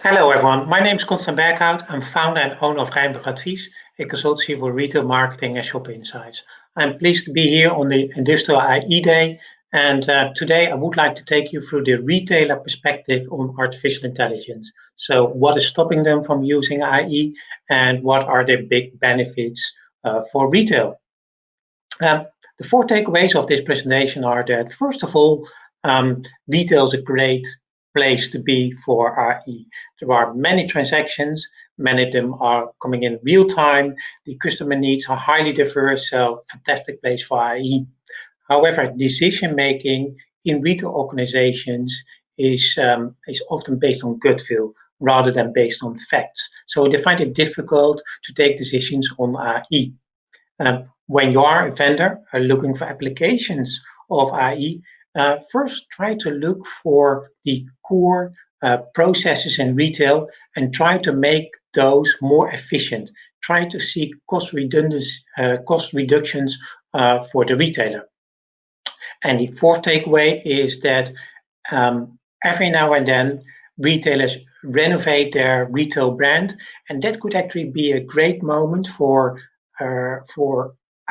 Hello everyone, my name is Constant Berghout. I'm founder and owner of Rijnberg Advies, a consultancy for retail marketing and shopper insights. I'm pleased to be here on the Industrial IE Day, and today I would like to take you through the retailer perspective on artificial intelligence. So what is stopping them from using IE and what are the big benefits for retail? The four takeaways of this presentation are that, first of all, retail is a great place to be for RE. There are many transactions, many of them are coming in real time, the customer needs are highly diverse, so fantastic place for RE. However, decision making in retail organizations is often based on gut feel rather than based on facts. So they find it difficult to take decisions on RE. When you are a vendor looking for applications of AI, first try to look for the core processes in retail and try to make those more efficient. Try to seek cost reductions for the retailer. And the fourth takeaway is that every now and then retailers renovate their retail brand, and that could actually be a great moment for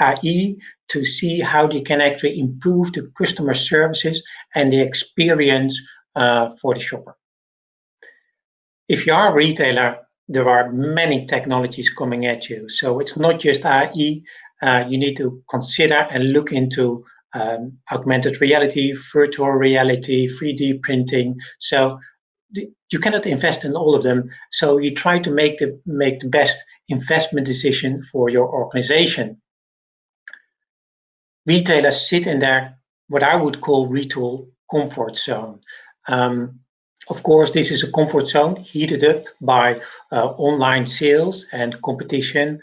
AI to see how they can actually improve the customer services and the experience for the shopper. If you are a retailer, there are many technologies coming at you. So it's not just AI. You need to consider and look into augmented reality, virtual reality, 3D printing. So you cannot invest in all of them. So you try to make the best investment decision for your organization. Retailers sit in their, what I would call, retail comfort zone. Of course, this is a comfort zone heated up by online sales and competition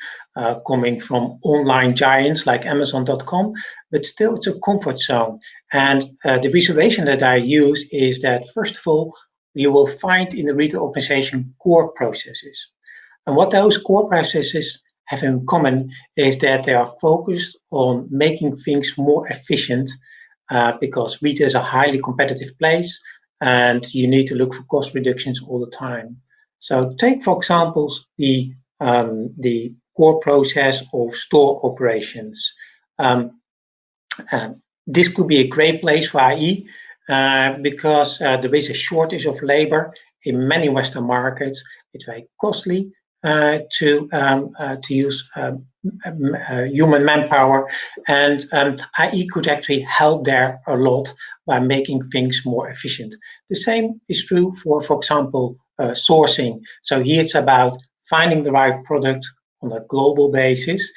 coming from online giants like Amazon.com, but still it's a comfort zone. And the visualization that I use is that, first of all, you will find in the retail organization core processes. And what those core processes have in common is that they are focused on making things more efficient because retail is a highly competitive place and you need to look for cost reductions all the time. So take, for example, the core process of store operations. This could be a great place for IE because there is a shortage of labor in many Western markets. It's very costly to use human manpower, and IE could actually help there a lot by making things more efficient. The same is true for example, sourcing. So here it's about finding the right product on a global basis,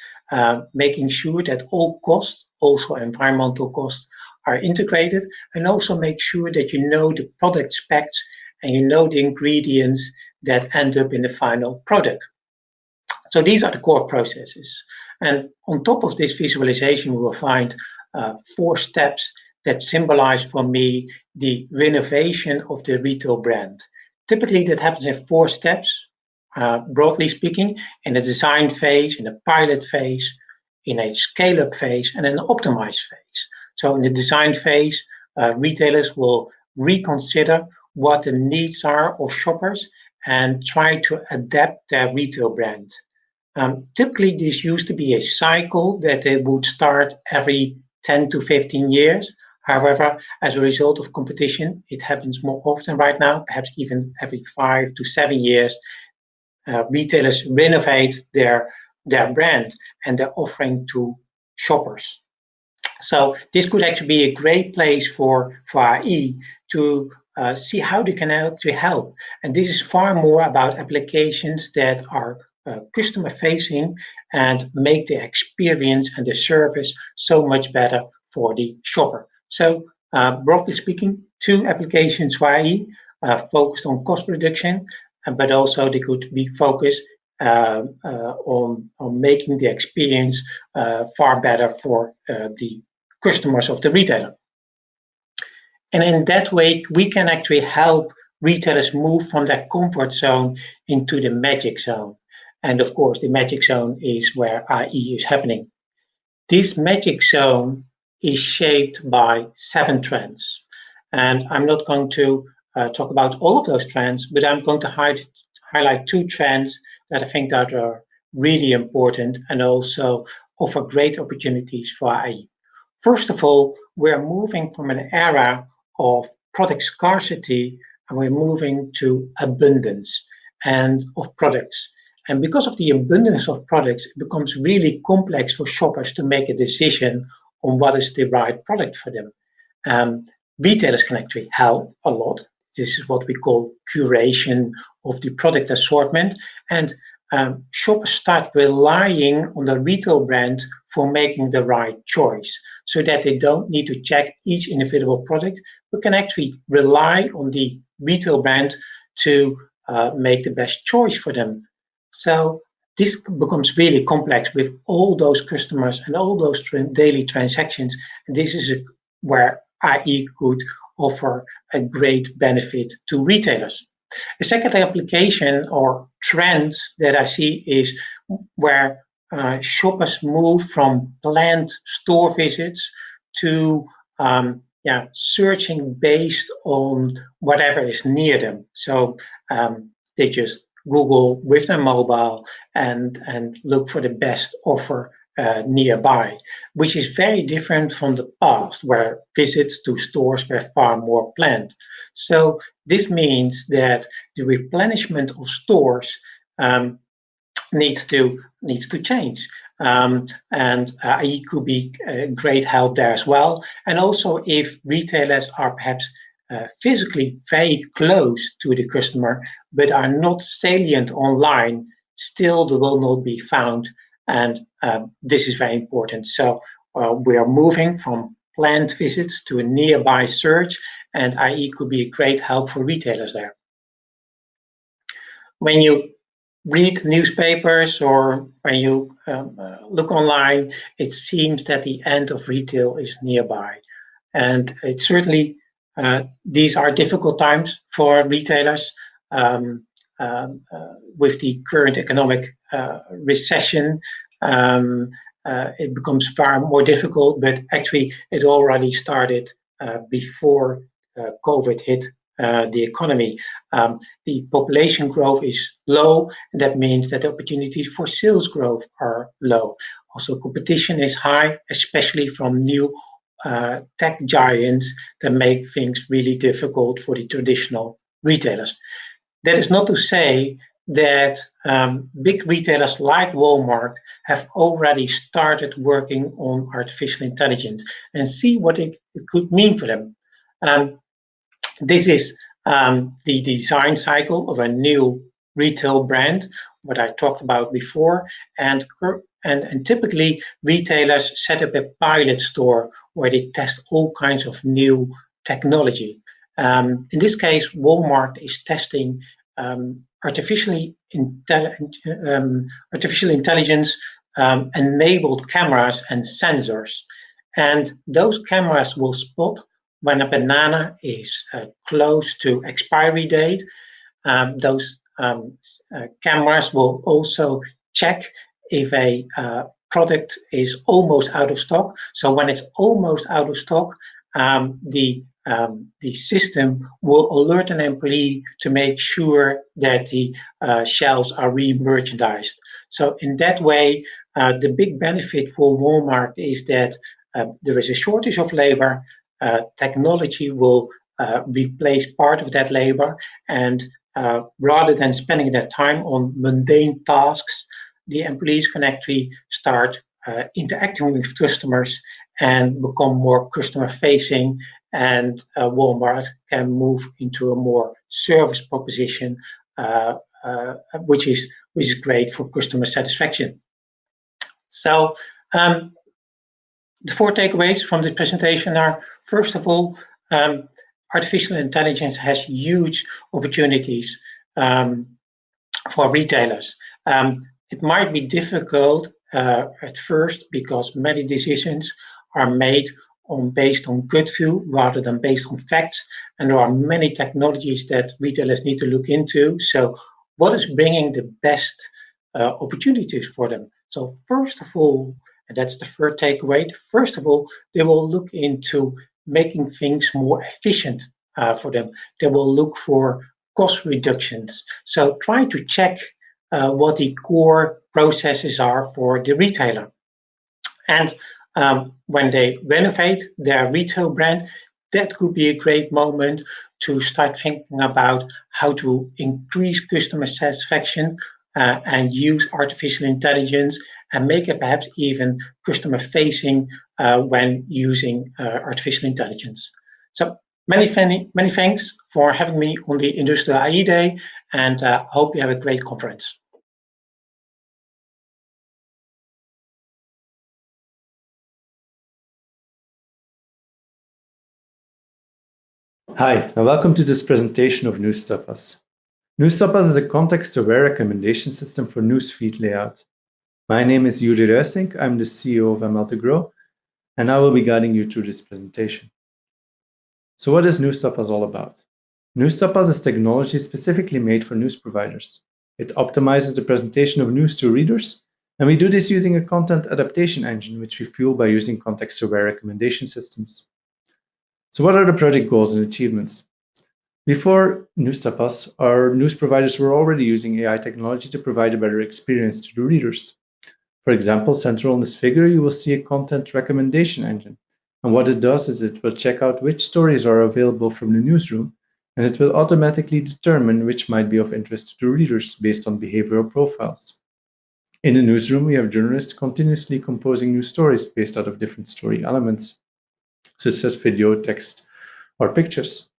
making sure that all costs, also environmental costs, are integrated, and also make sure that you know the product specs and you know the ingredients that end up in the final product. So these are the core processes. And on top of this visualization, we will find 4 steps that symbolize for me the renovation of the retail brand. Typically, that happens in 4 steps, broadly speaking, in a design phase, in a pilot phase, in a scale-up phase, and an optimized phase. So in the design phase, retailers will reconsider what the needs are of shoppers and try to adapt their retail brand. Typically, this used to be a cycle that they would start every 10 to 15 years. However, as a result of competition, it happens more often right now, perhaps even every 5 to 7 years. Retailers renovate their brand and their offering to shoppers. So this could actually be a great place for IE to see how they can actually help. And this is far more about applications that are customer facing and make the experience and the service so much better for the shopper. So broadly speaking, 2 applications for IE focused on cost reduction, but also they could be focused on making the experience far better for the customers of the retailer. And in that way, we can actually help retailers move from that comfort zone into the magic zone. And of course, the magic zone is where IE is happening. This magic zone is shaped by 7 trends. And I'm not going to talk about all of those trends, but I'm going to highlight two trends that I think that are really important and also offer great opportunities for IE. First of all, we're moving from an era of product scarcity and we're moving to abundance and of products. And because of the abundance of products, it becomes really complex for shoppers to make a decision on what is the right product for them. Um, Retailers can actually help a lot. This is what we call curation of the product assortment. And shoppers start relying on the retail brand for making the right choice so that they don't need to check each individual product, but can actually rely on the retail brand to make the best choice for them. So this becomes really complex with all those customers and all those daily transactions. And this is where IE could offer a great benefit to retailers. A second application or trend that I see is where shoppers move from planned store visits to searching based on whatever is near them. So they just Google with their mobile and look for the best offer nearby, which is very different from the past where visits to stores were far more planned. So this means that the replenishment of stores needs to change. And it could be a great help there as well. And also if retailers are perhaps physically very close to the customer, but are not salient online, still they will not be found. And this is very important. So we are moving from planned visits to a nearby search, and IE could be a great help for retailers there. When you read newspapers or when you look online, it seems that the end of retail is nearby. And it certainly, these are difficult times for retailers with the current economic recession. It becomes far more difficult, but actually it already started before COVID hit the economy. The population growth is low, and that means that the opportunities for sales growth are low. Also, competition is high, especially from new tech giants that make things really difficult for the traditional retailers. That is not to say that big retailers like Walmart have already started working on artificial intelligence and see what it could mean for them. This is the design cycle of a new retail brand, what I talked about before, and typically retailers set up a pilot store where they test all kinds of new technology. In this case, Walmart is testing artificial intelligence enabled cameras and sensors. And those cameras will spot when a banana is close to expiry date. Those cameras will also check if a product is almost out of stock. So when it's almost out of stock, the system will alert an employee to make sure that the shelves are re-merchandised. So in that way, the big benefit for Walmart is that there is a shortage of labor. Technology will replace part of that labor, and rather than spending their time on mundane tasks, the employees can actually start interacting with customers and become more customer facing, and Walmart can move into a more service proposition, which is great for customer satisfaction. So the four takeaways from this presentation are, first of all, artificial intelligence has huge opportunities for retailers. It might be difficult at first because many decisions are made based on gut feel rather than based on facts, and there are many technologies that retailers need to look into. So what is bringing the best opportunities for them? So first of all, and that's the third takeaway, first of all, they will look into making things more efficient for them. They will look for cost reductions. So try to check what the core processes are for the retailer. And when they renovate their retail brand, that could be a great moment to start thinking about how to increase customer satisfaction and use artificial intelligence and make it perhaps even customer facing when using artificial intelligence. So many thanks for having me on the Industrial AI Day, and hope you have a great conference. Hi, and welcome to this presentation of Newstapas. Newstapas is a context-aware recommendation system for newsfeed layout. My name is Yuri Reusink, I'm the CEO of ML2Grow, and I will be guiding you through this presentation. So what is Newstapas all about? Newstapas is technology specifically made for news providers. It optimizes the presentation of news to readers, and we do this using a content adaptation engine, which we fuel by using context-aware recommendation systems. So what are the project goals and achievements? Before Newstapas, our news providers were already using AI technology to provide a better experience to the readers. For example, central on this figure, you will see a content recommendation engine. And what it does is it will check out which stories are available from the newsroom, and it will automatically determine which might be of interest to readers based on behavioral profiles. In the newsroom, we have journalists continuously composing new stories based out of different story elements, such as video, text, or pictures.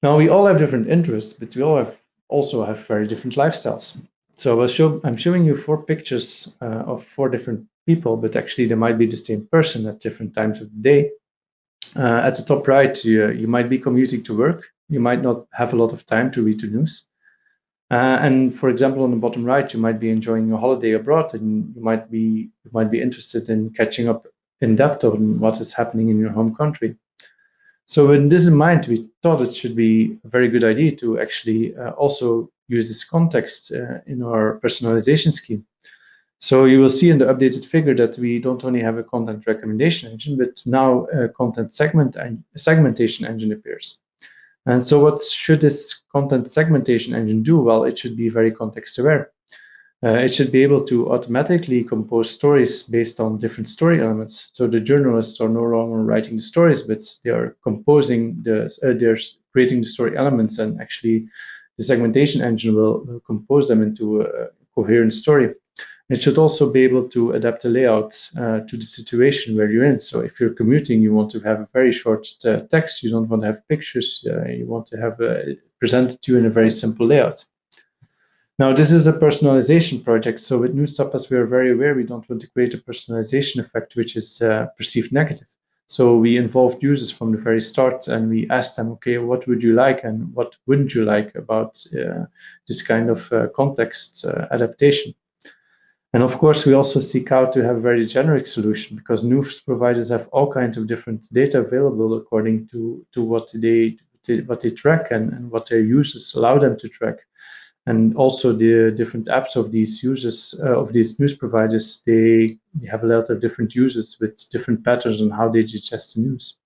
Now, we all have different interests, but we all also have very different lifestyles. So I'm showing you 4 pictures of 4 different people, but actually they might be the same person at different times of the day. At the top right, you might be commuting to work. You might not have a lot of time to read the news. And for example, on the bottom right, you might be enjoying your holiday abroad, and you might be interested in catching up in depth on what is happening in your home country. So with this in mind, we thought it should be a very good idea to actually also use this context in our personalization scheme. So you will see in the updated figure that we don't only have a content recommendation engine, but now a content segmentation engine appears. And so what should this content segmentation engine do? Well, it should be very context aware. It should be able to automatically compose stories based on different story elements. So the journalists are no longer writing the stories, but they are composing they're creating the story elements, and actually the segmentation engine will compose them into a coherent story. It should also be able to adapt the layout to the situation where you're in. So if you're commuting, you want to have a very short text, you don't want to have pictures, you want to have presented to you in a very simple layout. Now, this is a personalization project. So with Newstapas, we are very aware we don't want to create a personalization effect which is perceived negative. So we involved users from the very start, and we asked them, okay, what would you like and what wouldn't you like about this kind of context adaptation? And of course, we also seek out to have a very generic solution, because news providers have all kinds of different data available according to what they track and what their users allow them to track. And also the different apps of these users, of these news providers, they have a lot of different users with different patterns on how they digest the news.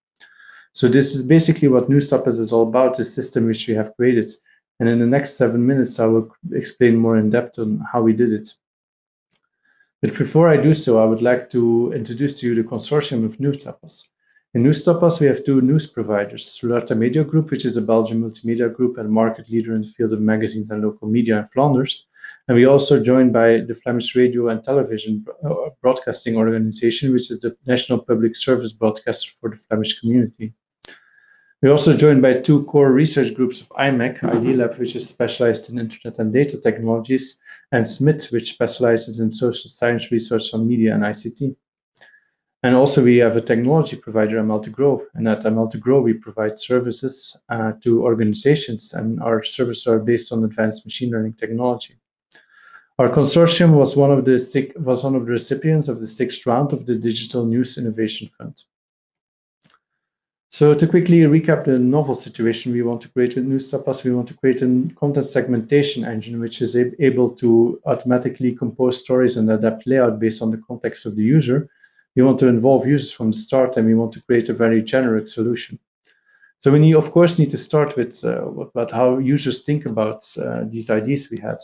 So this is basically what Newstapas is all about, a system which we have created. And in the next 7 minutes, I will explain more in depth on how we did it. But before I do so, I would like to introduce to you the consortium of Newstapas. In Newstapas, we have 2 news providers, Roularta Media Group, which is a Belgian multimedia group and market leader in the field of magazines and local media in Flanders. And we also joined by the Flemish Radio and Television Broadcasting Organization, which is the national public service broadcaster for the Flemish community. We're also joined by 2 core research groups of IMEC, ID Lab, which is specialized in internet and data technologies, and SMIT, which specializes in social science research on media and ICT. And also we have a technology provider, ML2Grow, and at ML2Grow we provide services to organizations, and our services are based on advanced machine learning technology. Our consortium was one of the recipients of the 6th round of the Digital News Innovation Fund. So to quickly recap the novel situation we want to create with Newstapas, we want to create a content segmentation engine which is able to automatically compose stories and adapt layout based on the context of the user. We want to involve users from the start, and we want to create a very generic solution. So we of course need to start with about how users think about these ideas we had.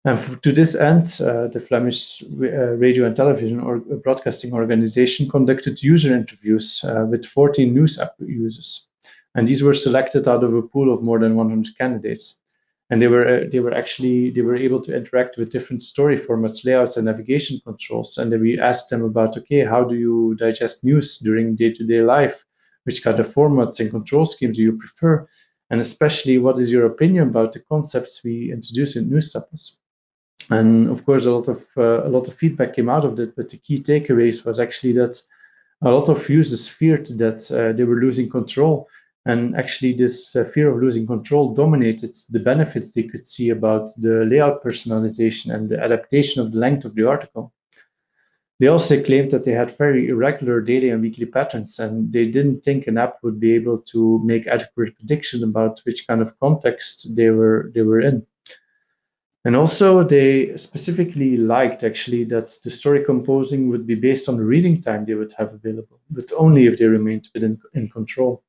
And to this end, the Flemish Radio and Television Broadcasting Organization conducted user interviews with 14 news app users. And these were selected out of a pool of more than 100 candidates. And they were able to interact with different story formats, layouts, and navigation controls. And then we asked them about, okay, how do you digest news during day-to-day life? Which kind of formats and control schemes do you prefer? And especially, what is your opinion about the concepts we introduced in Newstappers? And of course, a lot of feedback came out of that. But the key takeaways was actually that a lot of users feared that they were losing control. And actually, this fear of losing control dominated the benefits they could see about the layout personalization and the adaptation of the length of the article. They also claimed that they had very irregular daily and weekly patterns, and they didn't think an app would be able to make adequate prediction about which kind of context they were in. And also, they specifically liked actually that the story composing would be based on the reading time they would have available, but only if they remained in control.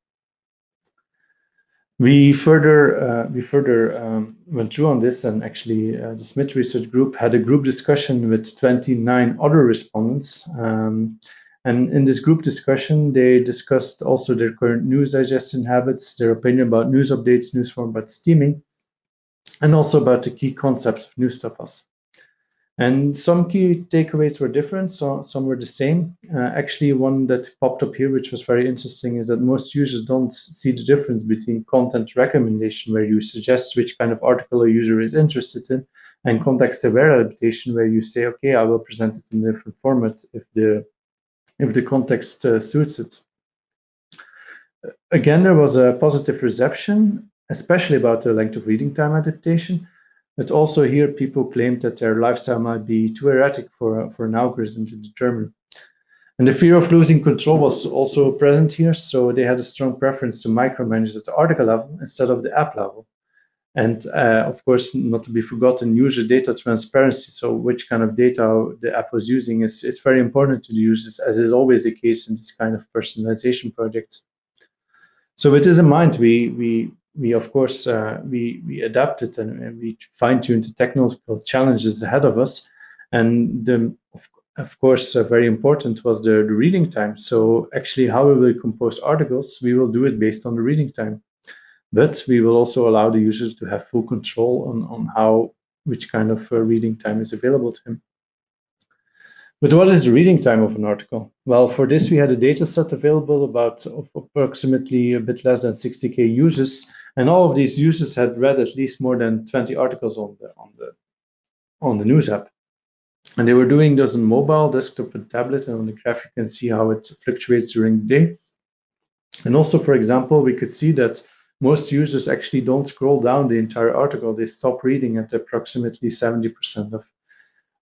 We further went through on this, and actually the Smith Research Group had a group discussion with 29 other respondents. And in this group discussion, they discussed also their current news digestion habits, their opinion about news updates, news formats, steaming, and also about the key concepts of Newstappers. And some key takeaways were different, so some were the same. Actually, one that popped up here, which was very interesting, is that most users don't see the difference between content recommendation, where you suggest which kind of article a user is interested in, and context-aware adaptation, where you say, okay, I will present it in a different format if the context suits it. Again, there was a positive reception, especially about the length of reading time adaptation. But also here, people claimed that their lifestyle might be too erratic for an algorithm to determine. And the fear of losing control was also present here, so they had a strong preference to micromanage at the article level instead of the app level. And of course, not to be forgotten, user data transparency, so which kind of data the app was using is very important to the users, as is always the case in this kind of personalization project. So with this in mind, we of course we adapted and we fine-tuned the technical challenges ahead of us, and of course very important was the reading time. So actually, how we will compose articles, we will do it based on the reading time, but we will also allow the users to have full control on which kind of reading time is available to him. But what is the reading time of an article? Well, for this, we had a data set available of approximately a bit less than 60K users, and all of these users had read at least more than 20 articles on the news app. And they were doing this on mobile, desktop, and tablet, and on the graph you can see how it fluctuates during the day. And also, for example, we could see that most users actually don't scroll down the entire article. They stop reading at approximately 70%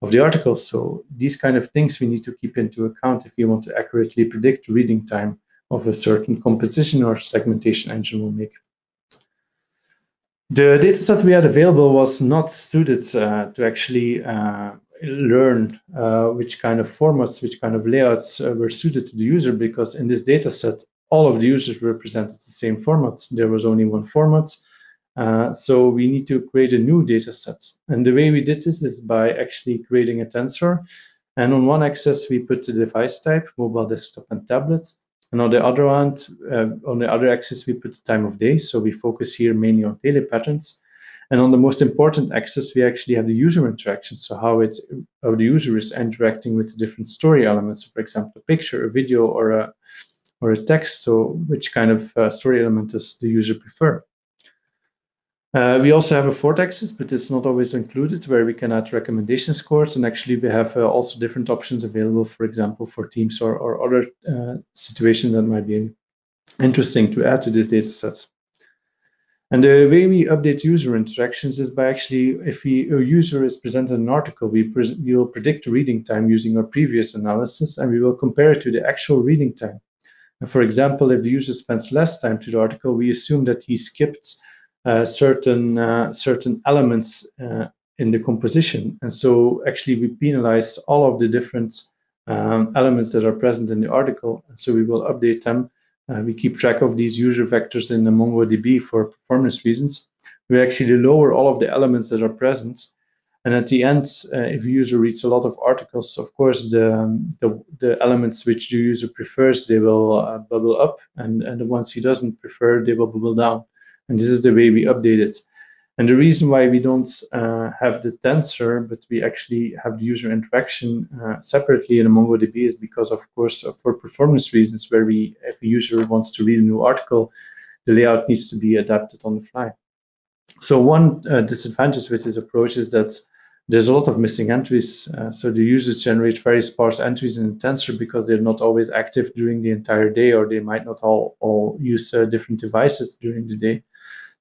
of the article. So these kind of things we need to keep into account if you want to accurately predict reading time of a certain composition or segmentation engine will make. The dataset we had available was not suited to actually learn which kind of formats, which kind of layouts were suited to the user, because in this dataset, all of the users represented the same formats. There was only one format. So we need to create a new data set. And the way we did this is by actually creating a tensor. And on one axis, we put the device type, mobile, desktop, and tablet. And on the other hand, on the other axis, we put the time of day. So we focus here mainly on daily patterns. And on the most important axis, we actually have the user interaction. So how the user is interacting with the different story elements. So for example, a picture, a video, or a text. So which kind of story element does the user prefer? We also have a fourth axis, but it's not always included, where we can add recommendation scores. And actually, we have also different options available, for example, for teams or other situations that might be interesting to add to this data set. And the way we update user interactions is by actually, if a user is presented an article, we will predict the reading time using our previous analysis, and we will compare it to the actual reading time. And for example, if the user spends less time to the article, we assume that he skipped certain elements in the composition. And so actually we penalize all of the different elements that are present in the article. And so we will update them we keep track of these user vectors in the MongoDB for performance reasons. We actually lower all of the elements that are present. And at the end, if a user reads a lot of articles, of course, the elements which the user prefers, they will bubble up, and the ones he doesn't prefer, they will bubble down. And this is the way we update it. And the reason why we don't have the tensor, but we actually have the user interaction separately in a MongoDB is because, of course, for performance reasons, where if a user wants to read a new article, the layout needs to be adapted on the fly. So one disadvantage with this approach is that there's a lot of missing entries. So the users generate very sparse entries in the tensor because they're not always active during the entire day, or they might not all use different devices during the day.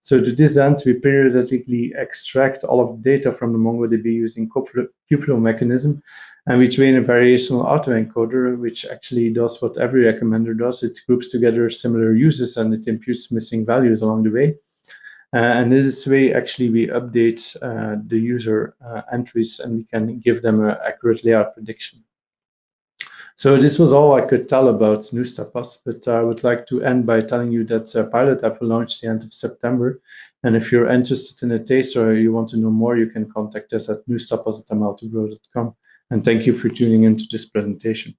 So to this end, we periodically extract all of the data from the MongoDB using Kuplo mechanism, and we train a variational autoencoder, which actually does what every recommender does. It groups together similar uses and it imputes missing values along the way. And this way, actually, we update the user entries and we can give them an accurate layout prediction. So this was all I could tell about Newstapas, but I would like to end by telling you that Pilot app will launch the end of September. And if you're interested in a taste or you want to know more, you can contact us at newstapas@ml2grow.com. And thank you for tuning into this presentation.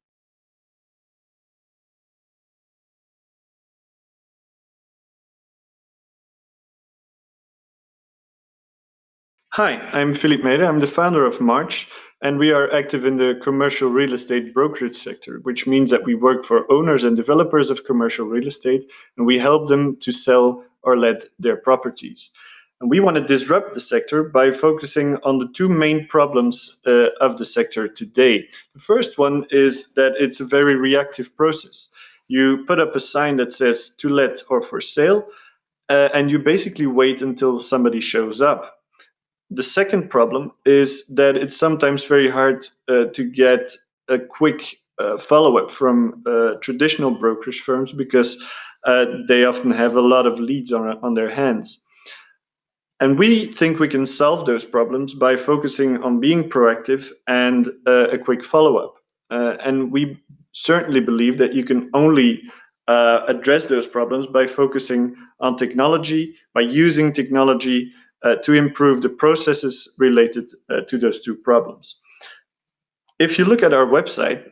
Hi, I'm Philippe Mede. I'm the founder of March, and we are active in the commercial real estate brokerage sector, which means that we work for owners and developers of commercial real estate, and we help them to sell or let their properties. And we want to disrupt the sector by focusing on the two main problems of the sector today. The first one is that it's a very reactive process. You put up a sign that says to let or for sale, and you basically wait until somebody shows up. The second problem is that it's sometimes very hard to get a quick follow-up from traditional brokerage firms because they often have a lot of leads on their hands. And we think we can solve those problems by focusing on being proactive and a quick follow-up. And we certainly believe that you can only address those problems by focusing on technology, by using technology to improve the processes related to those two problems. If you look at our website,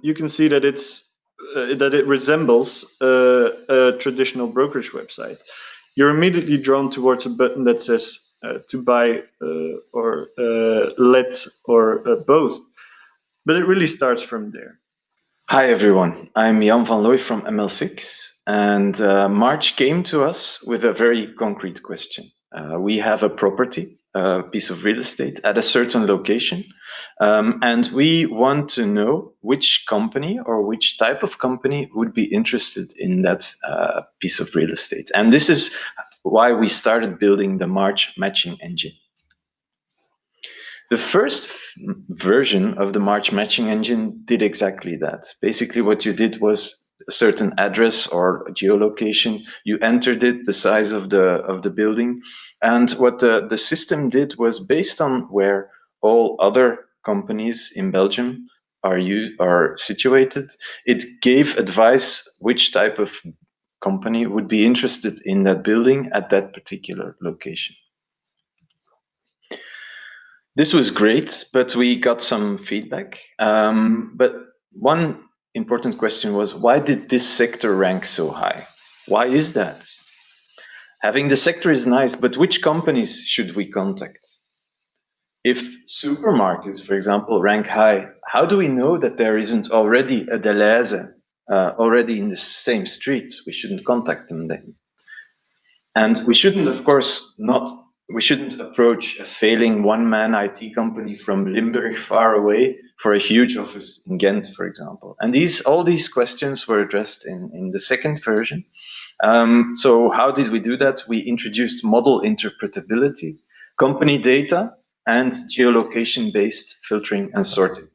you can see that it resembles a traditional brokerage website. You're immediately drawn towards a button that says to buy or let or both, but it really starts from there. Hi everyone, I'm Jan van Looy from ML6, and March came to us with a very concrete question. We have a property, a piece of real estate at a certain location, and we want to know which company or which type of company would be interested in that piece of real estate. And this is why we started building the March matching engine. The first version of the March matching engine did exactly that. Basically, what you did was a certain address or geolocation. You entered it, the size of the building, and what the system did was based on where all other companies in Belgium are situated. It gave advice which type of company would be interested in that building at that particular location. This was great, but we got some feedback. But one important question was, why did this sector rank so high? Why is that? Having the sector is nice, but which companies should we contact? If supermarkets, for example, rank high, how do we know that there isn't already a Delhaize already in the same street? We shouldn't contact them then. And we shouldn't, of course, we shouldn't approach a failing one-man IT company from Limburg far away for a huge office in Ghent, for example. And all these questions were addressed in the second version. So how did we do that? We introduced model interpretability, company data, and geolocation-based filtering and sorting.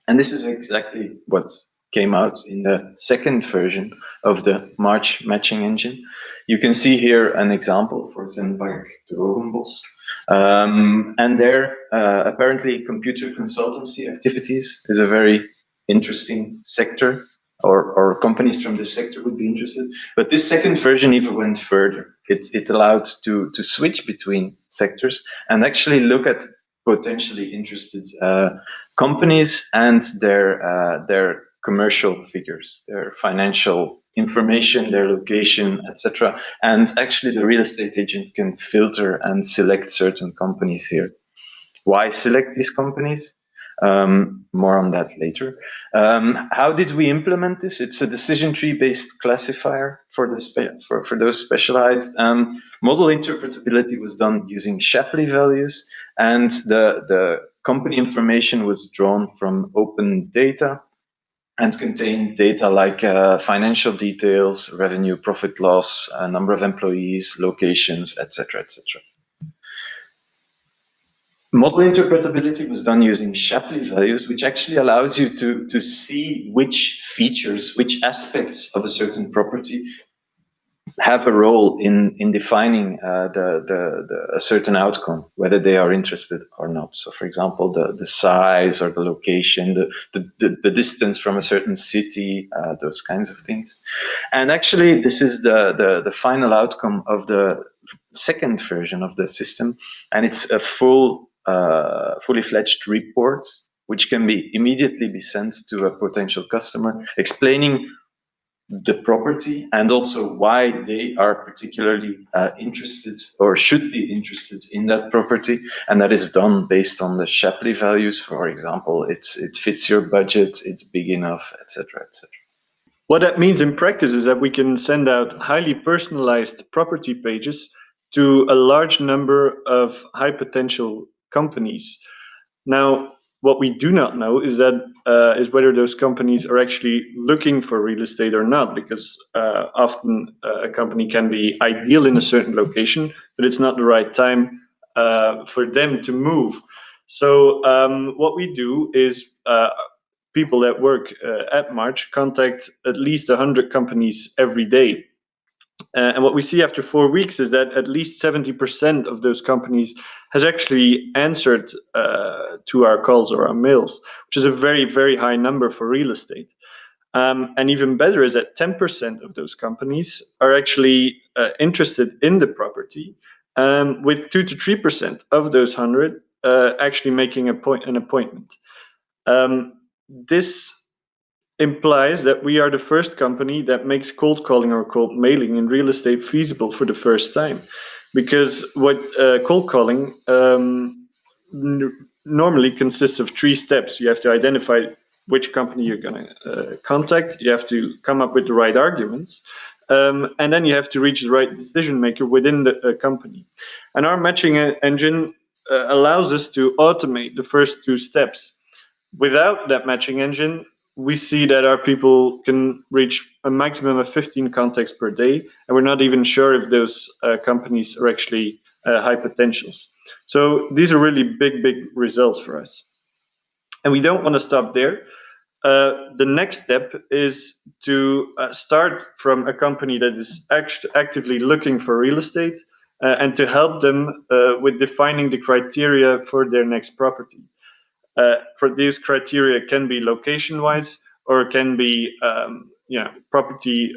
And this is exactly what came out in the second version of the March matching engine. You can see here an example for Zenbank Drogenbos. And there, apparently, computer consultancy activities is a very interesting sector or companies from this sector would be interested. But this second version even went further. It allowed to switch between sectors and actually look at potentially interested companies and their commercial figures, their financial information, their location, etc. And actually the real estate agent can filter and select certain companies here. Why select these companies? More on that later. How did we implement this? It's a decision tree based classifier for those specialized. Model interpretability was done using Shapley values, and the company information was drawn from open data and contained data like financial details, revenue, profit loss, number of employees, locations, etc., etc. Model interpretability was done using Shapley values, which actually allows you to see which features, which aspects of a certain property have a role in defining a certain outcome, whether they are interested or not. So, for example, the size or the location, the distance from a certain city, those kinds of things. And actually, this is the final outcome of the second version of the system, and it's a fully fledged report, which can be immediately sent to a potential customer, explaining the property and also why they are particularly interested or should be interested in that property. And that is done based on the Shapley values. For example, it fits your budget, it's big enough, etc., etc. What that means in practice is that we can send out highly personalized property pages to a large number of high potential companies. Now, what we do not know is whether those companies are actually looking for real estate or not, because often a company can be ideal in a certain location, but it's not the right time for them to move. So what we do is people that work at March contact at least 100 companies every day. And what we see after 4 weeks is that at least 70% of those companies has actually answered to our calls or our mails, which is a very, very high number for real estate. And even better is that 10% of those companies are actually interested in the property, with 2 to 3% of those 100 actually making an appointment. This implies that we are the first company that makes cold calling or cold mailing in real estate feasible for the first time. Because what cold calling normally consists of 3 steps. You have to identify which company you're going to contact. You have to come up with the right arguments. And then you have to reach the right decision maker within the company. And our matching engine allows us to automate the first 2 steps. Without that matching engine, we see that our people can reach a maximum of 15 contacts per day, and we're not even sure if those companies are actually high potentials. So these are really big, big results for us. And we don't want to stop there. The next step is to start from a company that is actively looking for real estate and to help them with defining the criteria for their next property. For these criteria can be location-wise or can be property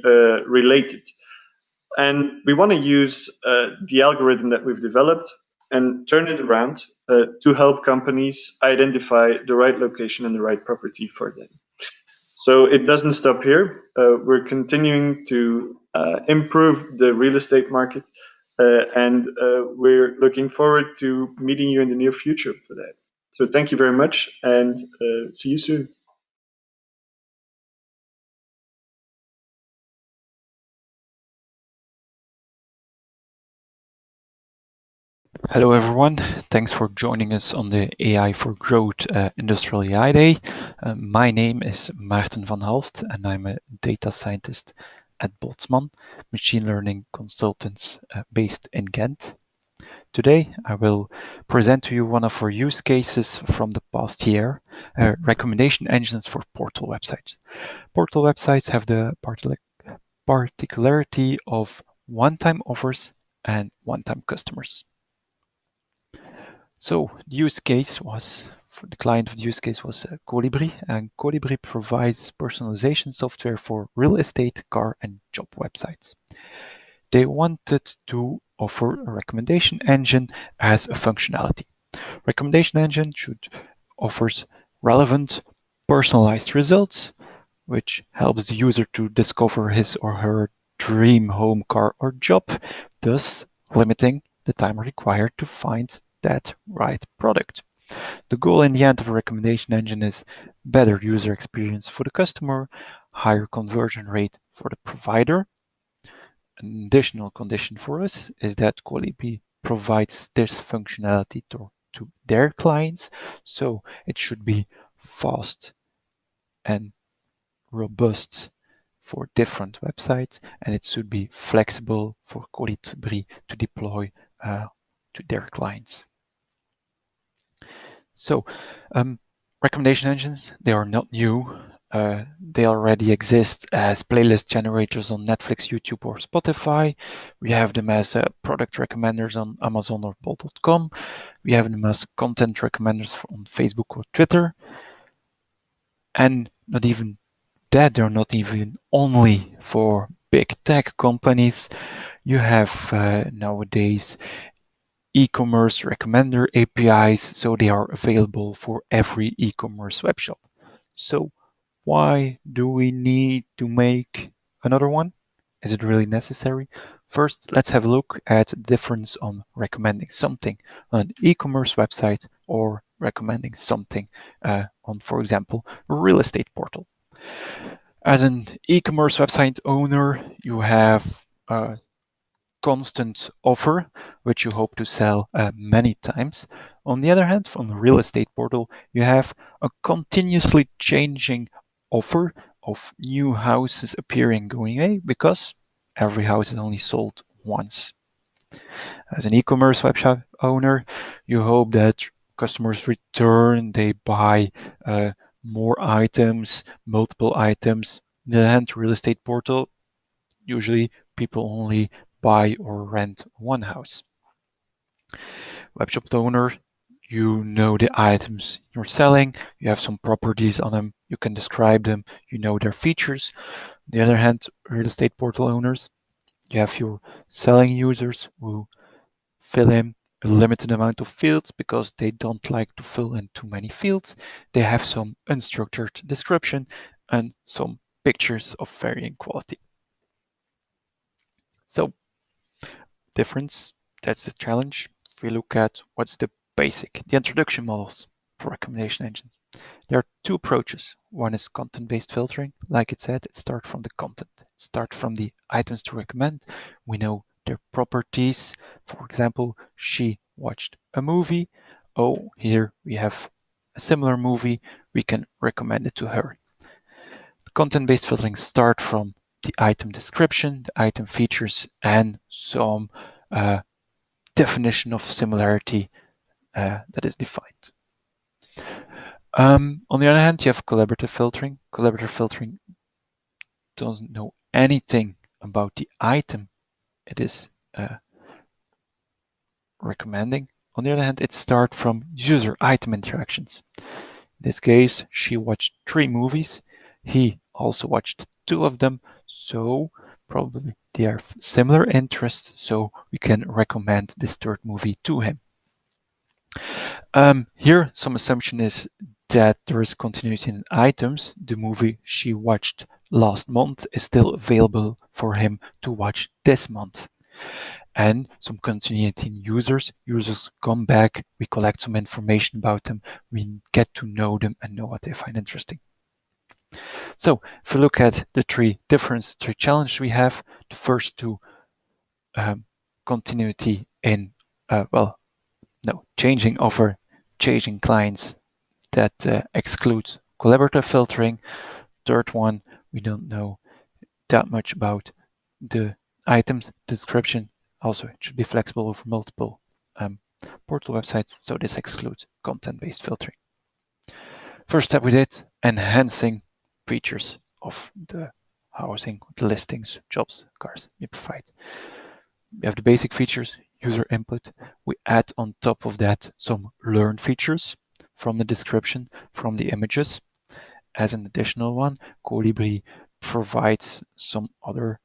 related. And we want to use the algorithm that we've developed and turn it around to help companies identify the right location and the right property for them. So it doesn't stop here. We're continuing to improve the real estate market, and we're looking forward to meeting you in the near future for that. So thank you very much, and see you soon. Hello everyone, thanks for joining us on the AI for Growth Industrial AI Day. My name is Maarten van Halst and I'm a data scientist at Botsman, machine learning consultants based in Ghent. Today I will present to you one of our use cases from the past year, recommendation engines for portal websites. Portal websites have the particularity of one-time offers and one-time customers. So the use case was the client of the use case was Colibri, and Colibri provides personalization software for real estate, car, and job websites. They wanted to offer a recommendation engine as a functionality. Recommendation engine offers relevant, personalized results, which helps the user to discover his or her dream home, car, or job, thus limiting the time required to find that right product. The goal in the end of a recommendation engine is better user experience for the customer, higher conversion rate for the provider. An additional condition for us is that Colibri provides this functionality to their clients, so it should be fast and robust for different websites, and it should be flexible for Colibri to deploy to their clients. So, recommendation engines, they are not new. They already exist as playlist generators on Netflix, YouTube, or Spotify. We have them as product recommenders on Amazon or Bol.com. We have them as content recommenders on Facebook or Twitter. And not even that, they're not even only for big tech companies. You have nowadays e-commerce recommender APIs, so they are available for every e-commerce webshop. So why do we need to make another one? Is it really necessary? First, let's have a look at the difference on recommending something on an e-commerce website or recommending something on, for example, a real estate portal. As an e-commerce website owner, you have a constant offer, which you hope to sell many times. On the other hand, on the real estate portal, you have a continuously changing offer of new houses appearing, going away, because every house is only sold once. As an e-commerce webshop owner, you hope that customers return, they buy more items, multiple items. On the other hand, real estate portal, usually people only buy or rent one house. Webshop owner, you know the items you're selling, you have some properties on them, you can describe them, you know their features. On the other hand, real estate portal owners, you have your selling users who fill in a limited amount of fields because they don't like to fill in too many fields. They have some unstructured description and some pictures of varying quality. So, difference, that's the challenge. If we look at what's the introduction models for recommendation engines. There are two approaches. One is content-based filtering. Like it said, it starts from the content. It starts from the items to recommend. We know their properties. For example, she watched a movie. Oh, here we have a similar movie. We can recommend it to her. The content-based filtering starts from the item description, the item features, and some definition of similarity that is defined. On the other hand, you have collaborative filtering. Collaborative filtering doesn't know anything about the item it is recommending. On the other hand, it starts from user-item interactions. In this case, she watched 3 movies. He also watched 2 of them, so probably they are similar interests, so we can recommend this 3rd movie to him. Here, some assumption is that there is continuity in items. The movie she watched last month is still available for him to watch this month. And some continuity in users. Users come back, we collect some information about them, we get to know them and know what they find interesting. So if we look at the 3 challenges we have, the first 2, continuity in, changing offer, changing clients, that excludes collaborative filtering. 3rd one, we don't know that much about the items description. Also, it should be flexible over multiple portal websites, so this excludes content-based filtering. First step we did, enhancing features of the housing, the listings, jobs, cars we provide. We have the basic features, user input. We add on top of that some learn features. from the description, from the images. As an additional one, Colibri provides some other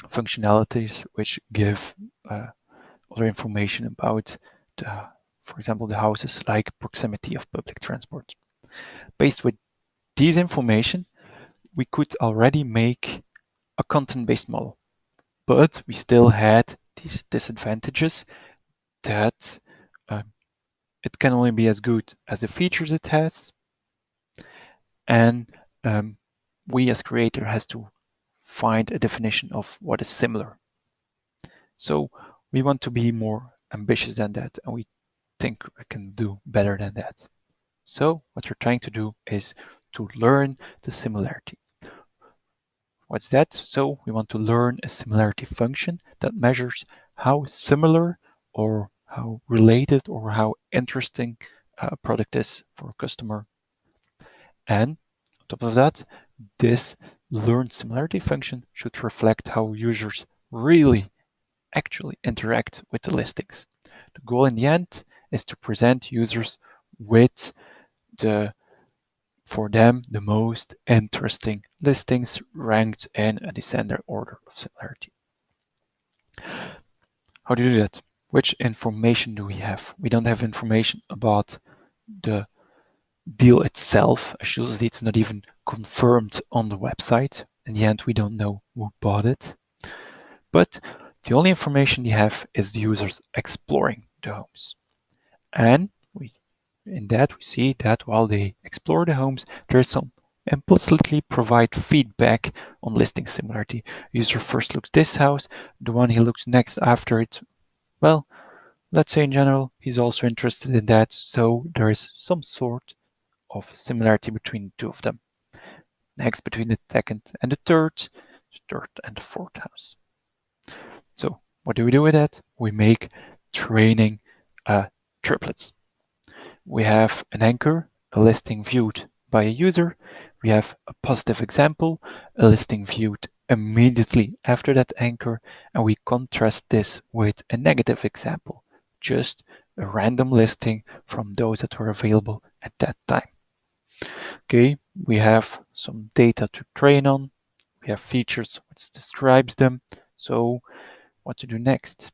functionalities which give other information about, for example, the houses, like proximity of public transport. Based with these information, we could already make a content-based model, but we still had these disadvantages that it can only be as good as the features it has, and we as creator has to find a definition of what is similar. So we want to be more ambitious than that, and we think we can do better than that. So what we're trying to do is to learn the similarity. What's that? So we want to learn a similarity function that measures how similar or how related or how interesting a product is for a customer. And on top of that, this learned similarity function should reflect how users really actually interact with the listings. The goal in the end is to present users with for them the most interesting listings ranked in a descending order of similarity. How do you do that? Which information do we have? We don't have information about the deal itself. As usually it's not even confirmed on the website. In the end, we don't know who bought it. But the only information you have is the users exploring the homes. And in that we see that while they explore the homes, there's some implicitly provide feedback on listing similarity. User first looks this house, the one he looks next after it. Well, let's say in general, he's also interested in that, so there is some sort of similarity between the two of them. Next, between the second and the third and the fourth house. So what do we do with that? We make training triplets. We have an anchor, a listing viewed by a user. We have a positive example, a listing viewed immediately after that anchor, and we contrast this with a negative example, just a random listing from those that were available at that time. Okay, we have some data to train on. We have features which describes them. So what to do next?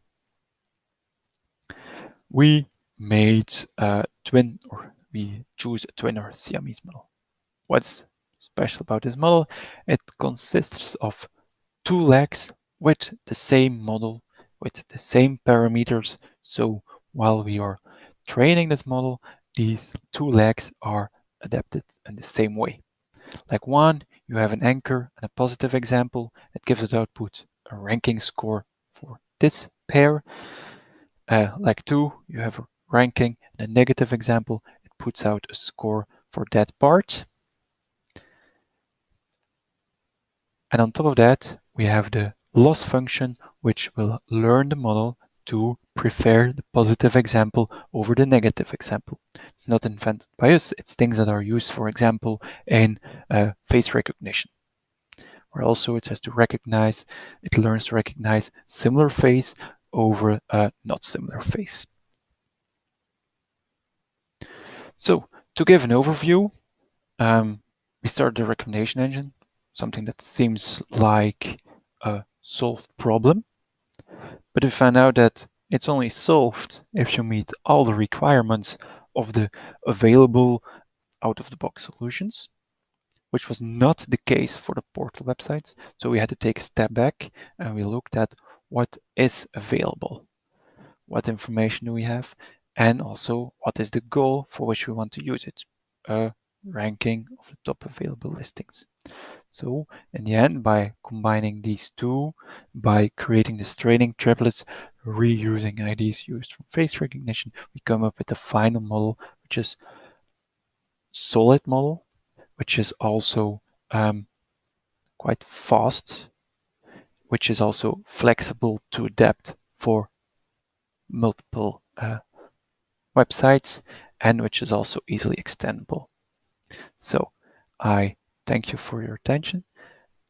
We made a twin, or we choose a twin or Siamese model. What's special about this model? It consists of two legs with the same model, with the same parameters. So while we are training this model, these two legs are adapted in the same way. Like one, you have an anchor and a positive example that gives us output a ranking score for this pair. Like two, you have a ranking and a negative example, it puts out a score for that part. And on top of that, we have the loss function, which will learn the model to prefer the positive example over the negative example. It's not invented by us, it's things that are used, for example, in face recognition, where also it has to recognize, it learns to recognize similar face over a not similar face. So to give an overview, we started the recommendation engine, something that seems like a solved problem, but we found out that it's only solved if you meet all the requirements of the available out-of-the-box solutions, which was not the case for the portal websites. So we had to take a step back and we looked at what is available, what information do we have, and also what is the goal for which we want to use it, a ranking of the top available listings. So in the end, by combining these two, by creating these training triplets, reusing IDs used from face recognition, we come up with a final model, which is solid model, which is also quite fast, which is also flexible to adapt for multiple websites, and which is also easily extendable. So I thank you for your attention.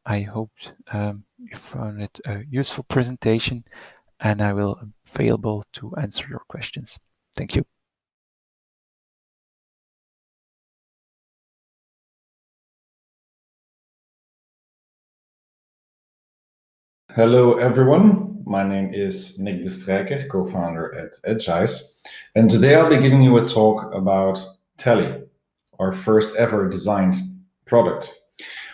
I hope you found it a useful presentation, and I will be available to answer your questions. Thank you. Hello, everyone. My name is Nick de Strijker, co-founder at Edgise. And today I'll be giving you a talk about Tally, our first ever designed product,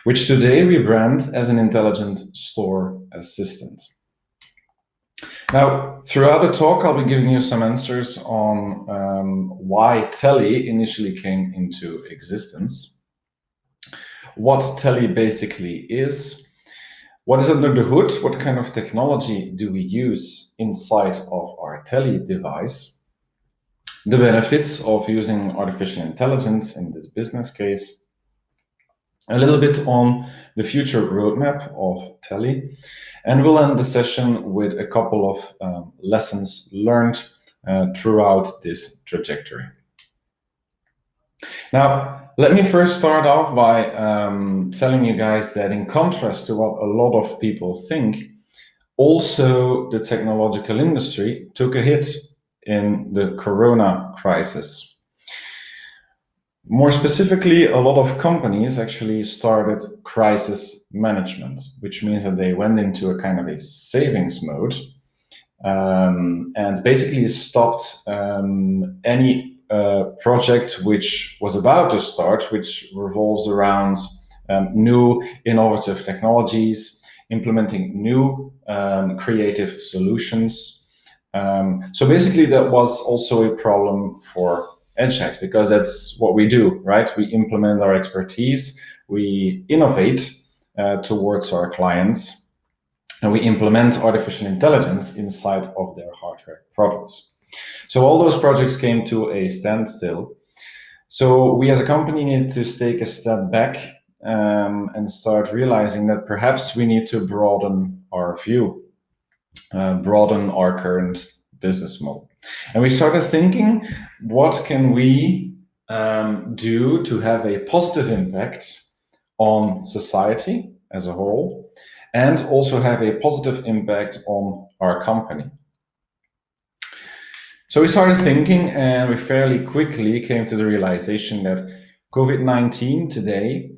which today we brand as an intelligent store assistant. Now, throughout the talk, I'll be giving you some answers on why Tally initially came into existence, what Tally basically is, what is under the hood, what kind of technology do we use inside of our Tally device, the benefits of using artificial intelligence in this business case, a little bit on the future roadmap of Tally, and we'll end the session with a couple of lessons learned throughout this trajectory. Now, let me first start off by telling you guys that in contrast to what a lot of people think, also the technological industry took a hit in the Corona crisis. More specifically, a lot of companies actually started crisis management, which means that they went into a kind of a savings mode and basically stopped any project which was about to start, which revolves around new innovative technologies, implementing new creative solutions. So basically that was also a problem for Edgise, because that's what we do, right? We implement our expertise, we innovate towards our clients, and we implement artificial intelligence inside of their hardware products. So all those projects came to a standstill. So we as a company need to take a step back and start realizing that perhaps we need to broaden our view, broaden our current business model. And we started thinking, what can we do to have a positive impact on society as a whole, and also have a positive impact on our company? So we started thinking, and we fairly quickly came to the realization that COVID-19 today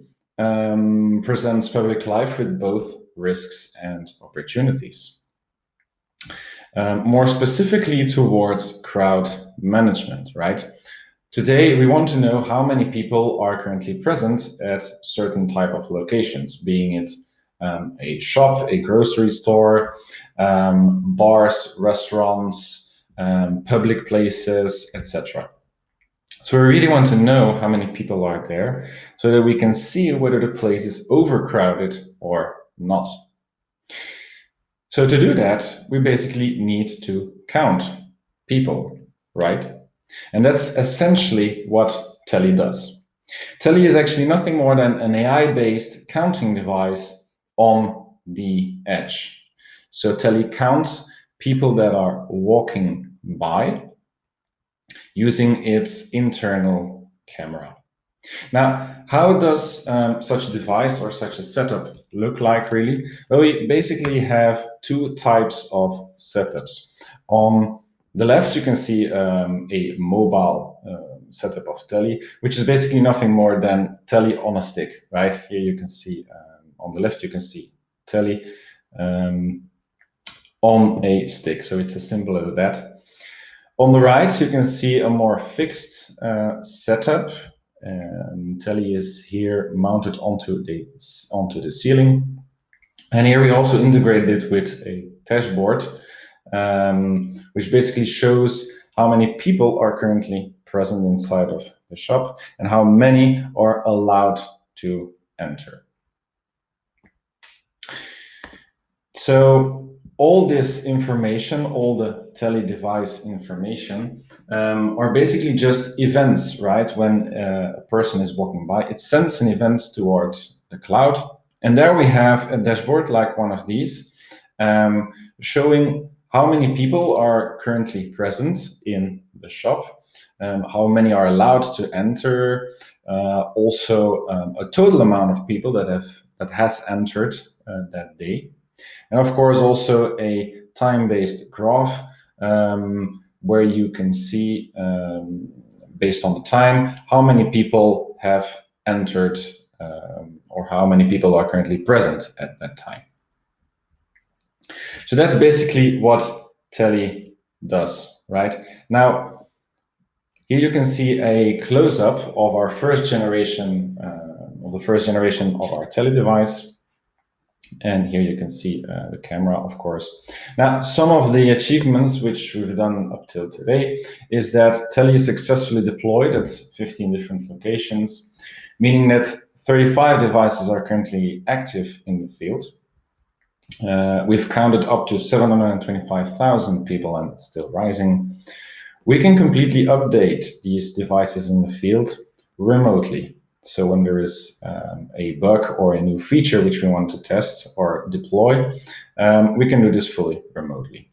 presents public life with both risks and opportunities. More specifically towards crowd management, right? Today, we want to know how many people are currently present at certain type of locations, being it a shop, a grocery store, bars, restaurants, public places, etc. So we really want to know how many people are there so that we can see whether the place is overcrowded or not. So to do that, we basically need to count people, right? And that's essentially what Tally does. Tally is actually nothing more than an AI-based counting device on the edge. So Tally counts people that are walking by using its internal camera. Now, how does such a device or such a setup look like, really? Well, we basically have two types of setups. On the left, you can see a mobile setup of Tally, which is basically nothing more than Tally on a stick, right? Here you can see, on the left, you can see Tally on a stick. So it's as simple as that. On the right, you can see a more fixed setup. Tally is here mounted onto the ceiling, and here we also integrated it with a dashboard, which basically shows how many people are currently present inside of the shop and how many are allowed to enter. So all this information, all the Tally device information, are basically just events, right? When a person is walking by, it sends an event towards the cloud. And there we have a dashboard like one of these, showing how many people are currently present in the shop, how many are allowed to enter, also a total amount of people that has entered that day. And of course, also a time-based graph where you can see, based on the time, how many people have entered or how many people are currently present at that time. So that's basically what Tele does, right? Now, here you can see a close-up of our first generation, of our Tele device. And here you can see the camera, of course. Now, some of the achievements which we've done up till today is that Tele is successfully deployed at 15 different locations, meaning that 35 devices are currently active in the field. We've counted up to 725,000 people, and it's still rising. We can completely update these devices in the field remotely. So when there is a bug or a new feature which we want to test or deploy, we can do this fully remotely.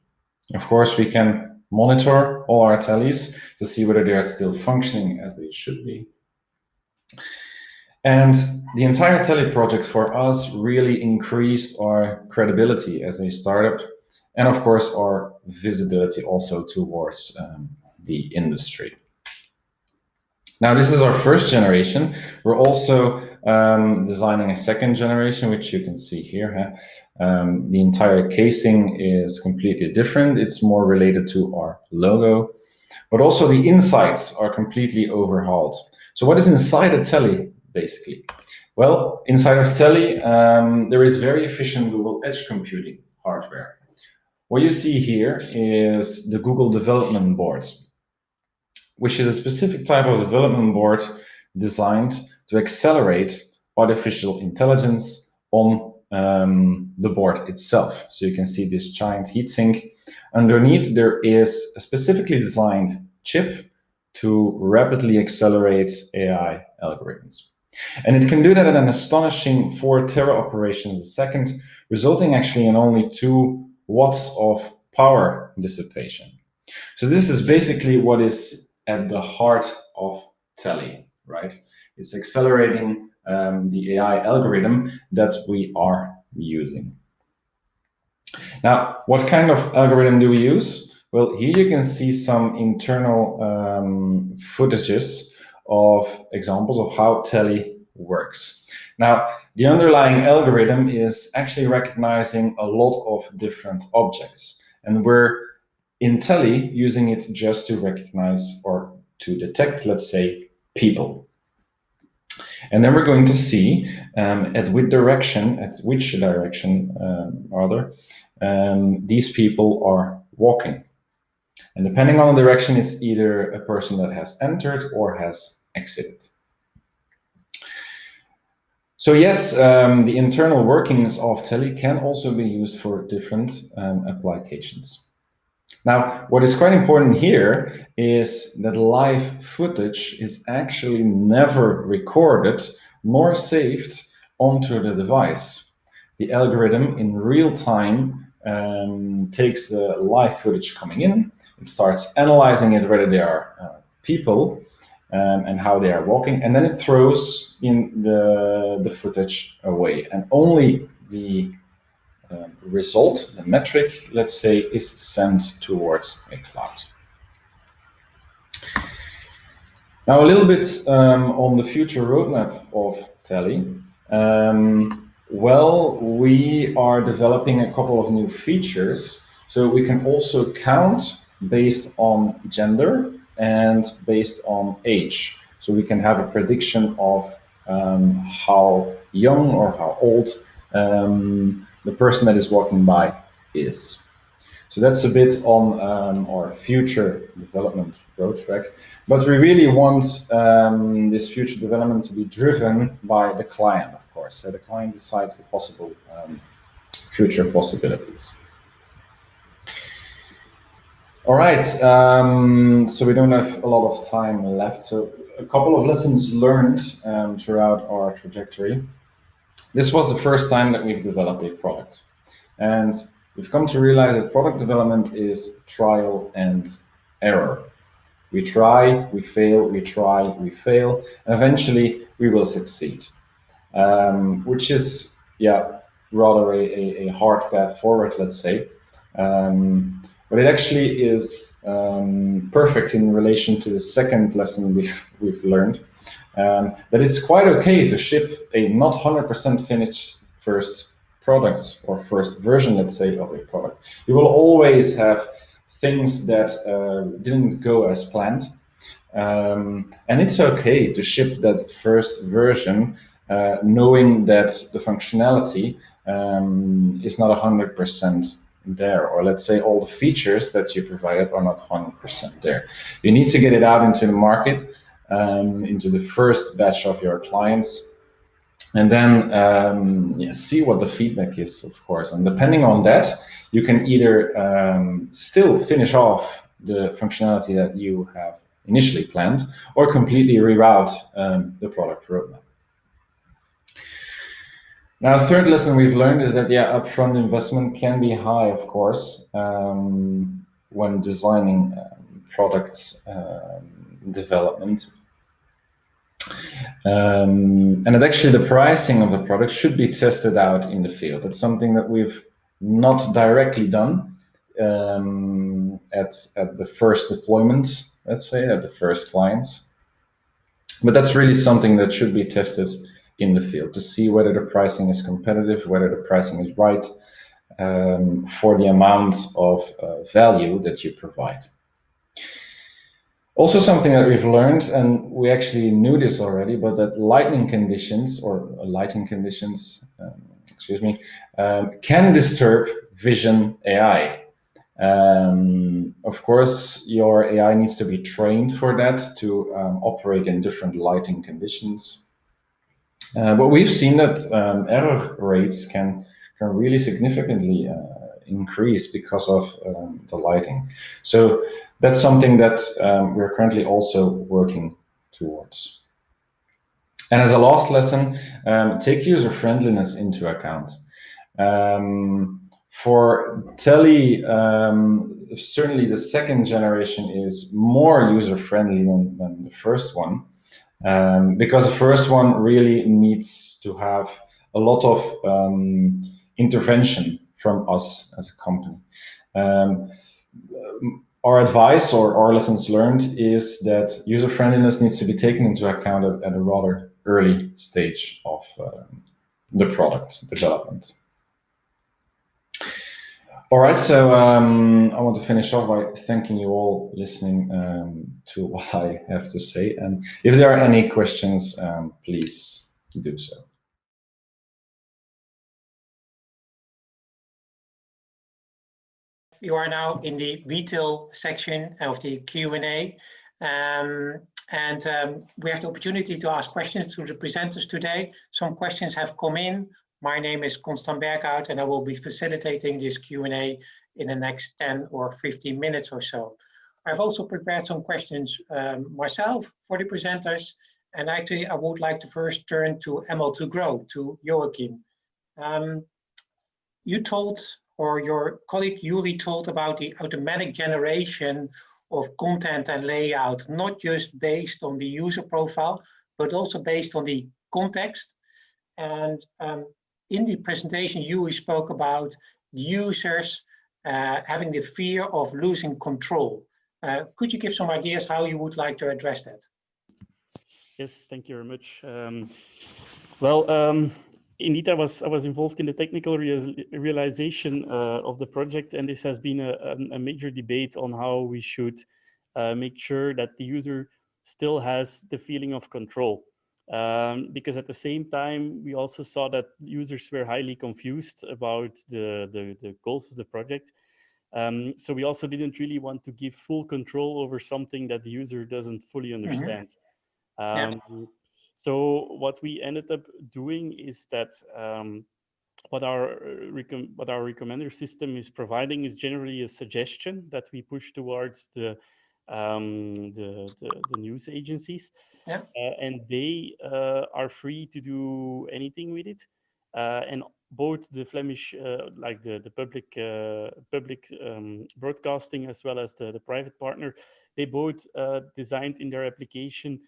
Of course, we can monitor all our teles to see whether they are still functioning as they should be. And the entire Tele project for us really increased our credibility as a startup, and of course our visibility also towards the industry. Now, this is our first generation. We're also designing a second generation, which you can see here. The entire casing is completely different. It's more related to our logo, but also the insides are completely overhauled. So what is inside a Tele, basically? Well, inside of Tele, there is very efficient Google Edge computing hardware. What you see here is the Google Development Board, which is a specific type of development board designed to accelerate artificial intelligence on the board itself. So you can see this giant heatsink. Underneath, there is a specifically designed chip to rapidly accelerate AI algorithms. And it can do that at an astonishing 4 tera operations a second, resulting actually in only 2 watts of power dissipation. So this is basically what is at the heart of Tele, right? It's accelerating the AI algorithm that we are using. Now, what kind of algorithm do we use? Well, here you can see some internal footages of examples of how Tele works. Now, the underlying algorithm is actually recognizing a lot of different objects, and we're in Tele using it just to recognize or to detect, let's say, people. And then we're going to see at which direction these people are walking. And depending on the direction, it's either a person that has entered or has exited. So yes, the internal workings of Tele can also be used for different applications. Now, what is quite important here is that live footage is actually never recorded nor saved onto the device. The algorithm in real time takes the live footage coming in, it starts analyzing it, whether they are people and how they are walking, and then it throws in the footage away. And only the result, the metric, let's say, is sent towards a cloud. Now, a little bit on the future roadmap of Tele. Well, we are developing a couple of new features, so we can also count based on gender and based on age. So we can have a prediction of how young or how old the person that is walking by is. So that's a bit on our future development road track. But we really want this future development to be driven by the client, of course. So the client decides the possible future possibilities. All right, so we don't have a lot of time left. So a couple of lessons learned throughout our trajectory. This was the first time that we've developed a product. And we've come to realize that product development is trial and error. We try, we fail, we try, we fail, and eventually we will succeed. Which is, rather a hard path forward, let's say. But it actually is perfect in relation to the second lesson we've learned. That it's quite okay to ship a not 100% finished first product or first version, let's say, of a product, you will always have things that didn't go as planned. And it's okay to ship that first version knowing that the functionality is not 100% there, or let's say all the features that you provided are not 100% there. You need to get it out into the market, into the first batch of your clients, and then see what the feedback is, of course. And depending on that, you can either still finish off the functionality that you have initially planned, or completely reroute the product roadmap. Now, a third lesson we've learned is that, upfront investment can be high, of course, when designing product development. And that actually the pricing of the product should be tested out in the field. That's something that we've not directly done at the first deployment, let's say, at the first clients. But that's really something that should be tested in the field to see whether the pricing is competitive, whether the pricing is right for the amount of value that you provide. Also, something that we've learned, and we actually knew this already, but that lighting conditions can disturb vision AI. Of course, your AI needs to be trained for that to operate in different lighting conditions. But we've seen that error rates can really significantly increase because of the lighting. So that's something that we're currently also working towards. And as a last lesson, take user friendliness into account. For Tele, certainly the second generation is more user friendly than the first one, because the first one really needs to have a lot of intervention from us as a company. Our advice or our lessons learned is that user friendliness needs to be taken into account at a rather early stage of the product development. All right, so I want to finish off by thanking you all listening to what I have to say. And if there are any questions, please do so. You are now in the retail section of the Q&A. We have the opportunity to ask questions to the presenters today. Some questions have come in. My name is Constant Berghout, and I will be facilitating this Q&A in the next 10 or 15 minutes or so. I've also prepared some questions myself for the presenters, and actually I would like to first turn to ML2Grow, to Joachim. You told, or your colleague Yuri told about the automatic generation of content and layout, not just based on the user profile, but also based on the context. And in the presentation, Yuri spoke about users having the fear of losing control. Could you give some ideas how you would like to address that? Yes, thank you very much. Indeed, I was involved in the technical realization of the project, and this has been a major debate on how we should make sure that the user still has the feeling of control. Because at the same time, we also saw that users were highly confused about the goals of the project. So we also didn't really want to give full control over something that the user doesn't fully understand. So what we ended up doing is that what our recommender system is providing is generally a suggestion that we push towards the news agencies, and they are free to do anything with it. And both the Flemish, like the public broadcasting, as well as the private partner, they both designed in their application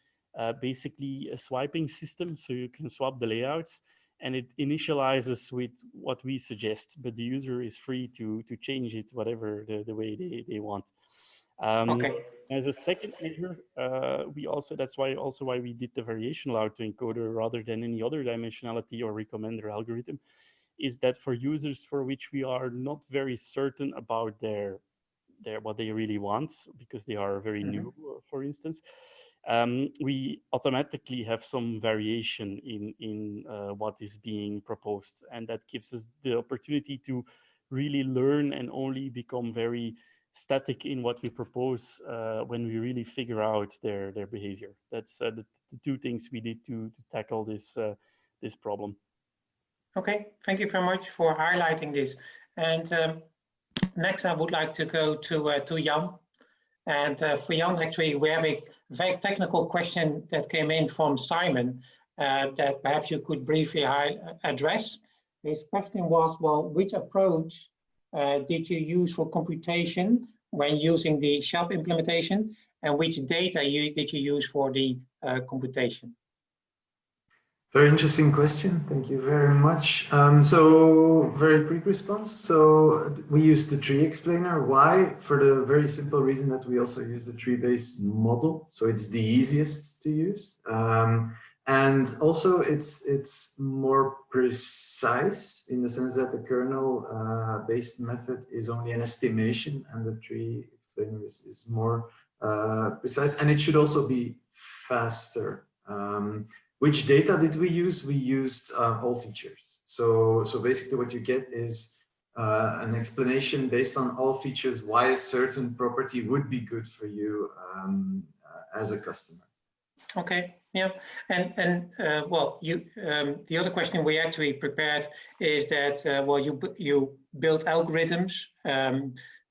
basically a swiping system, so you can swap the layouts, and it initializes with what we suggest, but the user is free to change it whatever the way they want. As a second measure, that's why we did the variational autoencoder rather than any other dimensionality or recommender algorithm, is that for users for which we are not very certain about their what they really want, because they are very new, for instance, we automatically have some variation in what is being proposed, and that gives us the opportunity to really learn and only become very static in what we propose when we really figure out their behavior. That's the two things we did to tackle this this problem. Okay, thank you very much for highlighting this. And next, I would like to go to Jan. And for Jan, actually, we have a very technical question that came in from Simon that perhaps you could briefly address. His question was, well, which approach did you use for computation when using the SHAP implementation, and which data did you use for the computation? Very interesting question. Thank you very much. So very quick response. So we used the tree explainer. Why? For the very simple reason that we also use the tree-based model. So it's the easiest to use. And also it's more precise in the sense that the kernel-based method is only an estimation, and the tree explainer is more precise, and it should also be faster. Which data did we use? We used all features. So basically what you get is an explanation based on all features why a certain property would be good for you as a customer. Okay, yeah, and well, the other question we actually prepared is that well, you built algorithms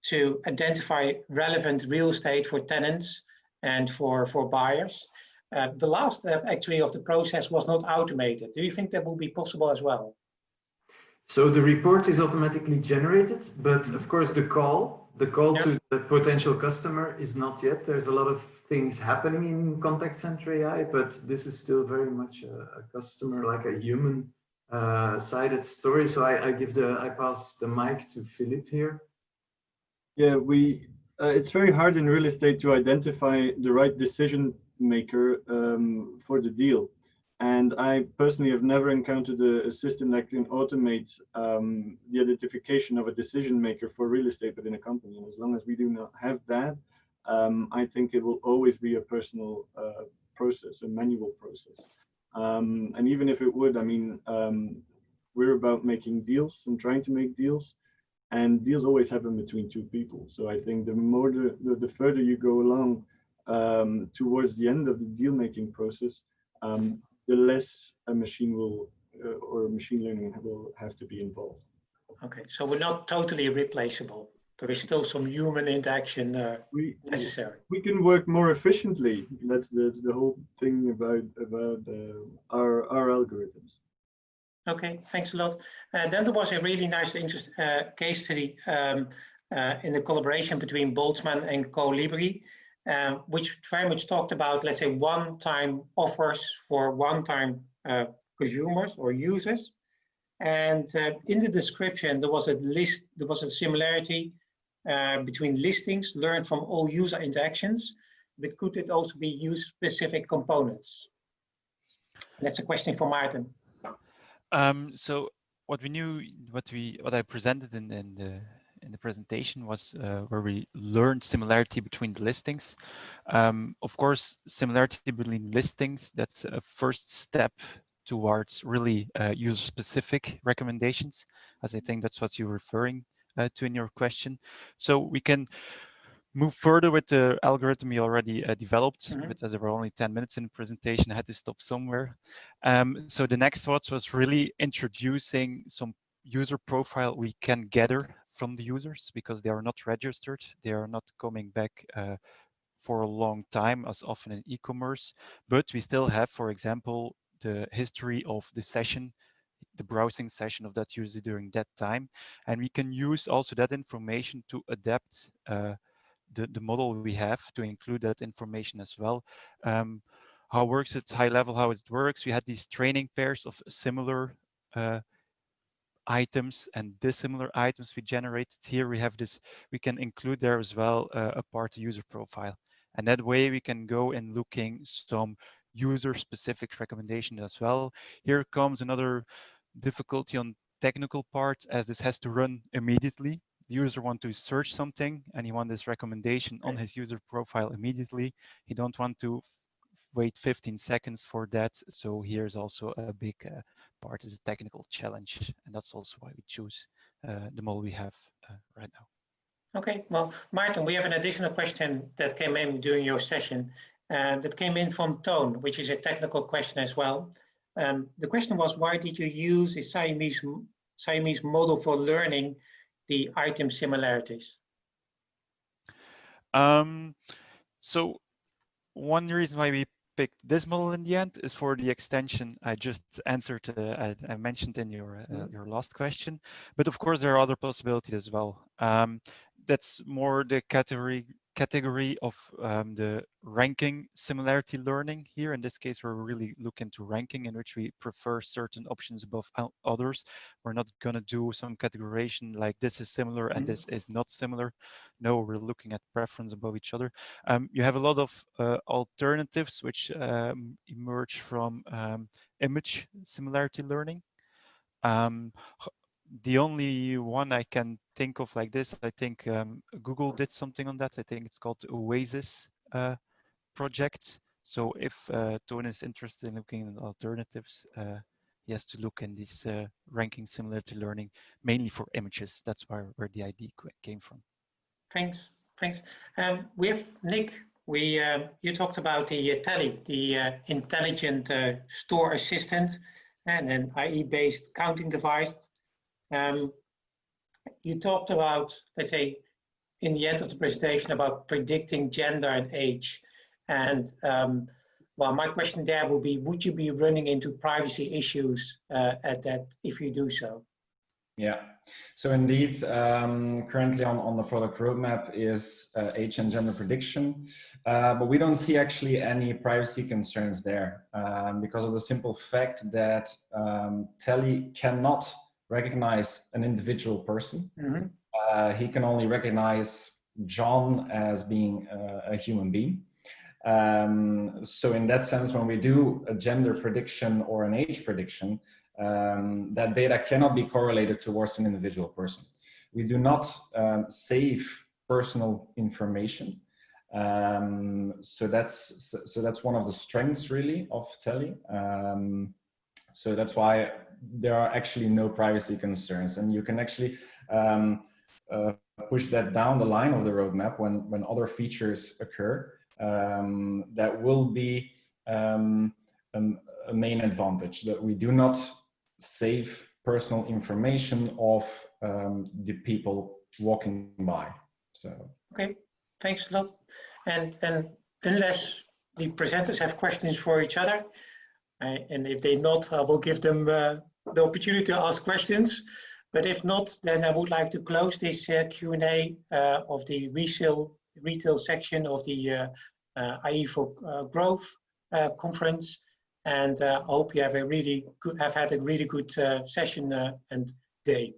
to identify relevant real estate for tenants and for buyers. The last step actually of the process was not automated. Do you think that will be possible as well? So the report is automatically generated, but of course the call to the potential customer is not yet. There's a lot of things happening in Contact Center AI, but this is still very much a customer, like a human sided story. So I pass the mic to Philip here. Yeah, it's very hard in real estate to identify the right decision maker for the deal. And I personally have never encountered a system that can automate the identification of a decision maker for real estate within a company. And as long as we do not have that, I think it will always be a personal process, a manual process. And even if it would, I mean, we're about making deals and trying to make deals. And deals always happen between two people. So I think the further you go along towards the end of the deal-making process, the less a machine will or machine learning will have to be involved. Okay, so we're not totally replaceable. There is still some human interaction necessary. We can work more efficiently. That's the whole thing about our algorithms. Okay, thanks a lot. Then there was a really nice case study in the collaboration between Boltzmann and Colibri, which very much talked about, let's say, one-time offers for one-time consumers or users. And in the description, there was a similarity between listings learned from all user interactions, but could it also be use-specific components? That's a question for Maarten. So what I presented in the presentation was where we learned similarity between the listings. Of course, similarity between listings, that's a first step towards really user-specific recommendations, as I think that's what you're referring to in your question. So we can move further with the algorithm we already developed, but as there were only 10 minutes in the presentation, I had to stop somewhere. So the next thought was really introducing some user profile we can gather from the users, because they are not registered. They are not coming back for a long time, as often in e-commerce, but we still have, for example, the history of the session, the browsing session of that user during that time. And we can use also that information to adapt the model we have to include that information as well. How works it high level, how it works. We had these training pairs of similar items and dissimilar items we generated. Here we have this, we can include there as well a part user profile. And that way we can go in looking some user specific recommendation as well. Here comes another difficulty on technical part, as this has to run immediately. The user wants to search something and he wants this recommendation on his user profile immediately. He don't want to wait 15 seconds for that. So here's also a big part is a technical challenge, and that's also why we choose the model we have right now. Okay, well, Martin, we have an additional question that came in during your session, that came in from Toon, which is a technical question as well. The question was, why did you use a Siamese model for learning the item similarities? So one reason why we picked this model in the end is for the extension I just answered, I mentioned in your last question. But of course, there are other possibilities as well. That's more the category of the ranking similarity learning here. In this case, we're really looking to ranking, in which we prefer certain options above others. We're not going to do some categorization like this is similar and this is not similar. No, we're looking at preference above each other. You have a lot of alternatives which emerge from image similarity learning. The only one I can think of like this, I think Google did something on that. I think it's called Oasis project. So if Toon is interested in looking at alternatives, he has to look in this ranking similarity learning, mainly for images. That's where the idea came from. Thanks. We have Nick. You talked about the Tally, the intelligent store assistant, and an AI-based counting device. You talked about, let's say, in the end of the presentation, about predicting gender and age. And well, my question there will be, would you be running into privacy issues at that if you do so? Yeah, so indeed, currently on the product roadmap is age and gender prediction, but we don't see actually any privacy concerns there because of the simple fact that Tally cannot recognize an individual person. Mm-hmm. He can only recognize John as being a human being. So in that sense, when we do a gender prediction or an age prediction, that data cannot be correlated towards an individual person. We do not save personal information. So that's one of the strengths really of Tally. So that's why there are actually no privacy concerns, and you can actually push that down the line of the roadmap when other features occur. That will be a main advantage, that we do not save personal information of the people walking by. So okay, thanks a lot. And unless the presenters have questions for each other, and if they not, I will give them the opportunity to ask questions. But if not, then I would like to close this Q&A of the retail section of the AI for Growth conference. And I hope you have had a really good session and day.